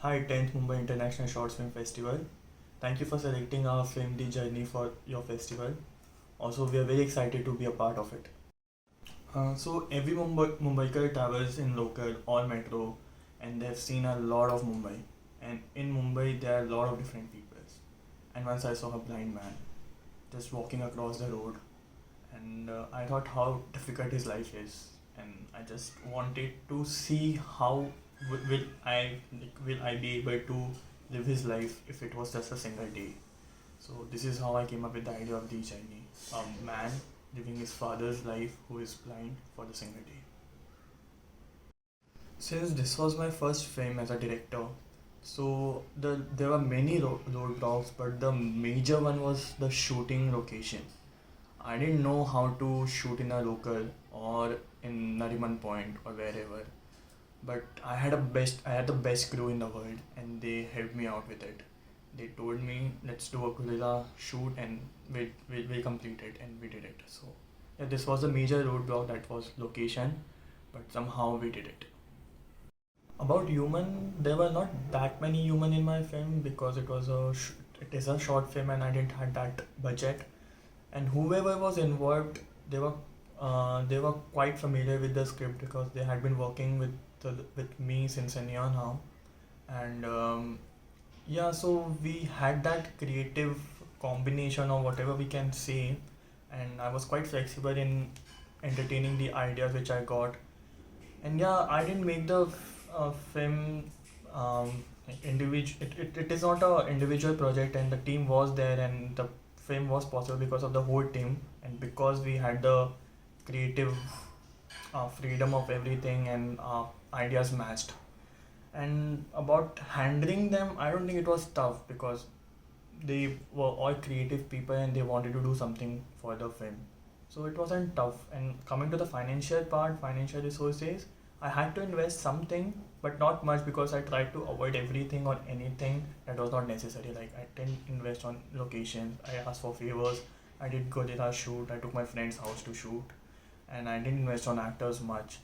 Hi, 10th Mumbai International Short Film Festival. Thank you for selecting our film The Journey for your festival. Also, we are very excited to be a part of it. So every Mumbaiker travels in local or metro, and they've seen a lot of Mumbai. And in Mumbai, there are a lot of different people. And once I saw a blind man just walking across the road, and I thought how difficult his life is, and I just wanted to see how will I be able to live his life if it was just a single day. So this is how I came up with the idea of the journey. A man living his father's life who is blind for the single day. Since this was my first film as a director, so there were many roadblocks, but the major one was the shooting location. I didn't know how to shoot in a local or in Nariman Point or wherever, but I had the best crew in the world, and they helped me out with it. They told me let's do a guerrilla shoot, and we completed and we did it. So yeah, this was a major roadblock, that was location, but somehow we did it. About human, there were not that many human in my film because it is a short film and I didn't have that budget. And whoever was involved, they were they were quite familiar with the script because they had been working with me since a year now. And yeah, so we had that creative combination or whatever we can say, and I was quite flexible in entertaining the ideas which I got. And yeah, I didn't make the film individual. It is not a individual project, and the team was there, and the film was possible because of the whole team, and because we had the creative freedom of everything, and ideas matched. And about handling them, I don't think it was tough because they were all creative people and they wanted to do something for the film. So it wasn't tough. And coming to the financial part, financial resources, I had to invest something, but not much because I tried to avoid everything or anything that was not necessary. Like I didn't invest on locations, I asked for favors, I did Godira shoot, I took my friend's house to shoot, and I didn't invest on actors much.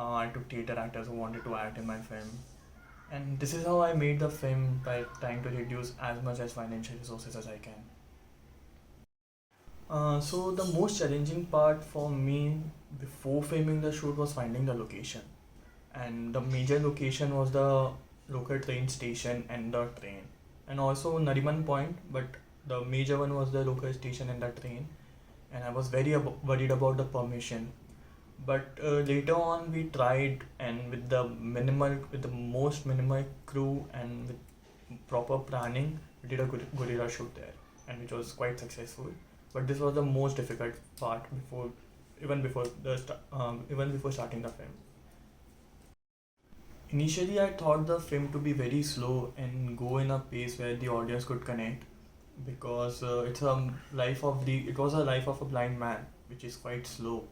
I took theater actors who wanted to act in my film. And this is how I made the film, by trying to reduce as much as financial resources as I can. So the most challenging part for me before filming the shoot was finding the location, and the major location was the local train station and the train, and also Nariman Point. But the major one was the local station and the train, and I was very worried about the permission. But later on, we tried, and with the most minimal crew and with proper planning, we did a gorilla shoot there, and which was quite successful. But this was the most difficult part even before starting the film. Initially, I thought the film to be very slow and go in a pace where the audience could connect, because it was a life of a blind man, which is quite slow,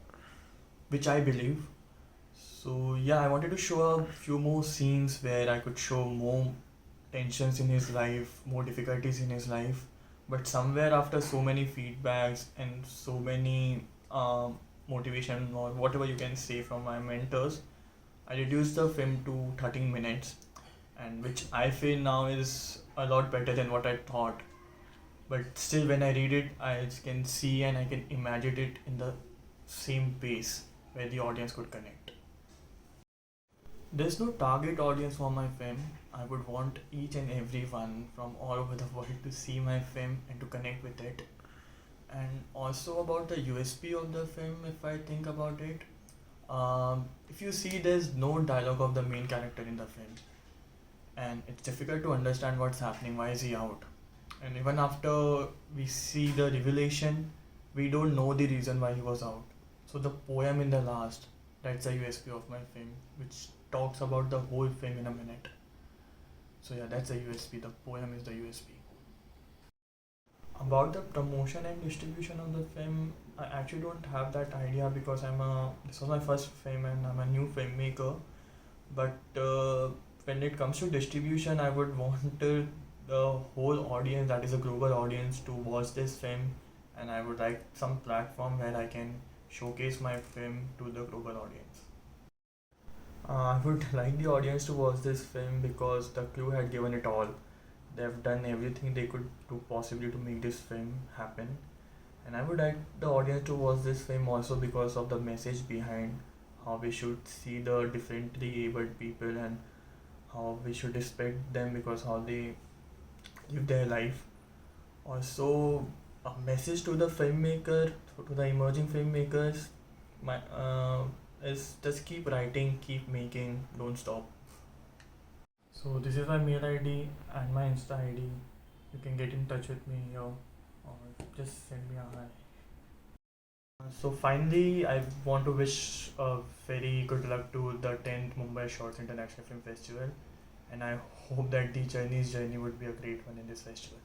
which I believe. So yeah, I wanted to show a few more scenes where I could show more tensions in his life, more difficulties in his life. But somewhere after so many feedbacks and so many motivation or whatever you can say from my mentors, I reduced the film to 13 minutes, and which I feel now is a lot better than what I thought. But still, when I read it, I can see and I can imagine it in the same pace where the audience could connect. There's no target audience for my film. I would want each and everyone from all over the world to see my film and to connect with it. And also about the USP of the film, if I think about it, if you see, there's no dialogue of the main character in the film, and it's difficult to understand what's happening. Why is he out? And even after we see the revelation, we don't know the reason why he was out. So the poem in the last, that's the USP of my film, which talks about the whole film in a minute. So yeah, that's the USP. The poem is the USP. About the promotion and distribution of the film, I actually don't have that idea because this was my first film and I'm a new filmmaker. But when it comes to distribution, I would want the whole audience, that is a global audience, to watch this film, and I would like some platform where I can showcase my film to the global audience. I would like the audience to watch this film because the crew had given it all. They've done everything they could to possibly to make this film happen. And I would like the audience to watch this film also because of the message behind how we should see the differently abled people and how we should respect them because how they live their life. Also, a message to the filmmaker, to the emerging filmmakers, my is just keep writing, keep making, don't stop. So this is my mail ID and my Insta ID. You can get in touch with me here or just send me a hi. So finally, I want to wish a very good luck to the 10th Mumbai Shorts International Film Festival, and I hope that the Chinese journey would be a great one in this festival.